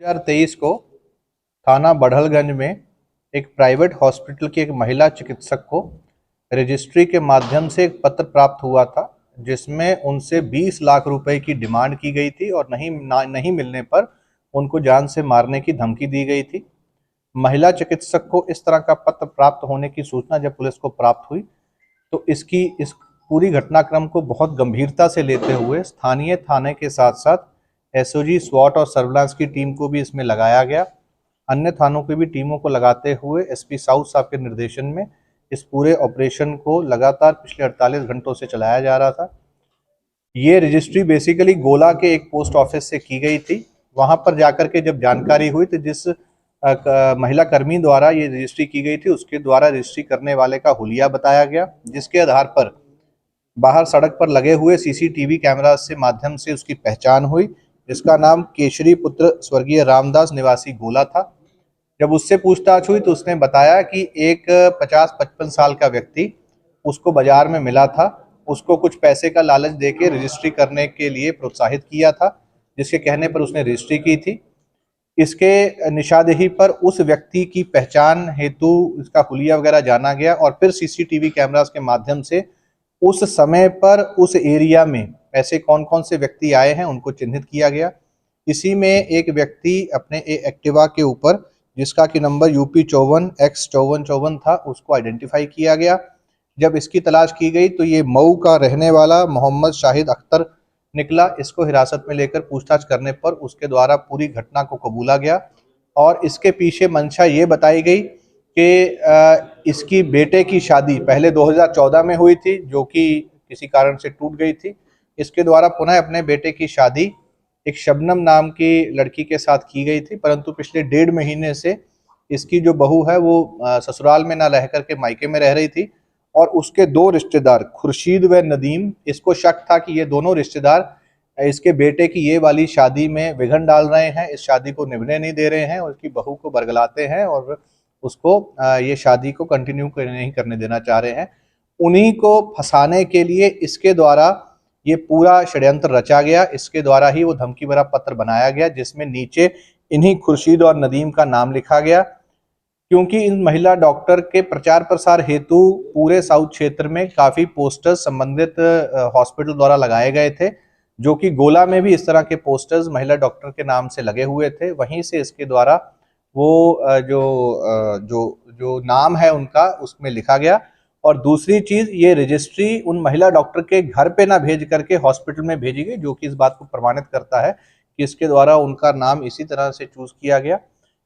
2023 को थाना बढ़लगंज में एक प्राइवेट हॉस्पिटल की एक महिला चिकित्सक को रजिस्ट्री के माध्यम से एक पत्र प्राप्त हुआ था, जिसमें उनसे 20 लाख रुपए की डिमांड की गई थी और नहीं मिलने पर उनको जान से मारने की धमकी दी गई थी। महिला चिकित्सक को इस तरह का पत्र प्राप्त होने की सूचना जब पुलिस को प्राप्त हुई तो इस पूरी घटनाक्रम को बहुत गंभीरता से लेते हुए स्थानीय थाने के साथ साथ एसओजी, स्वाट और सर्विलांस की टीम को भी इसमें लगाया गया। अन्य थानों की भी टीमों को लगाते हुए एसपी साउथ साहब के निर्देशन में इस पूरे ऑपरेशन को लगातार पिछले 48 घंटों से चलाया जा रहा था। ये रजिस्ट्री बेसिकली गोला के एक पोस्ट ऑफिस से की गई थी। वहां पर जाकर के जब जानकारी हुई तो जिस महिला कर्मी द्वारा ये रजिस्ट्री की गई थी उसके द्वारा रजिस्ट्री करने वाले का हुलिया बताया गया, जिसके आधार पर बाहर सड़क पर लगे हुए सीसीटीवी कैमरा से माध्यम से उसकी पहचान हुई। जिसका नाम केशरी पुत्र स्वर्गीय रामदास निवासी गोला था। जब उससे पूछताछ हुई तो उसने बताया कि एक 50-55 साल का व्यक्ति उसको बाजार में मिला था, उसको कुछ पैसे का लालच देके रजिस्ट्री करने के लिए प्रोत्साहित किया था, जिसके कहने पर उसने रजिस्ट्री की थी। इसके निशानदेही पर उस व्यक्ति की पहचान हेतु इसका हुलिया वगैरह जाना गया और फिर सीसीटीवी कैमरास के माध्यम से उस समय पर उस एरिया में ऐसे कौन कौन से व्यक्ति आए हैं उनको चिन्हित किया गया। इसी में एक व्यक्ति अपने एक्टिवा के ऊपर, जिसका कि नंबर यूपी 54X5454 था, उसको आइडेंटिफाई किया गया। जब इसकी तलाश की गई तो ये मऊ का रहने वाला मोहम्मद शाहिद अख्तर निकला। इसको हिरासत में लेकर पूछताछ करने पर उसके द्वारा पूरी घटना को कबूला गया और इसके पीछे मंशा ये बताई गई कि इसकी बेटे की शादी पहले 2014 में हुई थी, जो कि किसी कारण से टूट गई थी। इसके द्वारा पुनः अपने बेटे की शादी एक शबनम नाम की लड़की के साथ की गई थी, परंतु पिछले 1.5 महीने से इसकी जो बहू है वो ससुराल में ना रह करके मायके में रह रही थी और उसके 2 रिश्तेदार खुर्शीद व नदीम, इसको शक था कि ये दोनों रिश्तेदार इसके बेटे की ये वाली शादी में विघन डाल रहे हैं, इस शादी को निभने नहीं दे रहे हैं, उसकी बहू को बरगलाते हैं और उसको ये शादी को कंटिन्यू नहीं करने देना चाह रहे हैं। उन्हीं को फंसाने के लिए इसके द्वारा ये पूरा षड्यंत्र रचा गया। इसके द्वारा ही वो धमकी भरा पत्र बनाया गया, जिसमें नीचे इन्हीं खुर्शीद और नदीम का नाम लिखा गया। क्योंकि इन महिला डॉक्टर के प्रचार प्रसार हेतु पूरे साउथ क्षेत्र में काफी पोस्टर्स संबंधित हॉस्पिटल द्वारा लगाए गए थे, जो कि गोला में भी इस तरह के पोस्टर्स महिला डॉक्टर के नाम से लगे हुए थे। वहीं से इसके द्वारा वो जो नाम है उनका उसमें लिखा गया। और दूसरी चीज, ये रजिस्ट्री उन महिला डॉक्टर के घर पे ना भेज करके हॉस्पिटल में भेजी गई, जो कि इस बात को प्रमाणित करता है कि इसके द्वारा उनका नाम इसी तरह से चूज किया गया।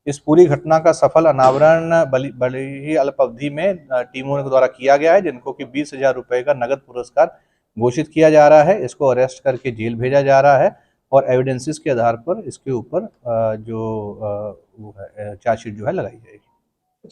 इस पूरी घटना का सफल अनावरण बड़ी ही अल्प अवधि में टीमों के द्वारा किया गया है, जिनको कि 20,000 रुपए का नगद पुरस्कार घोषित किया जा रहा है। इसको अरेस्ट करके जेल भेजा जा रहा है और एविडेंसेस के आधार पर इसके ऊपर जो वो है चार्जशीट जो है लगाई जाएगी।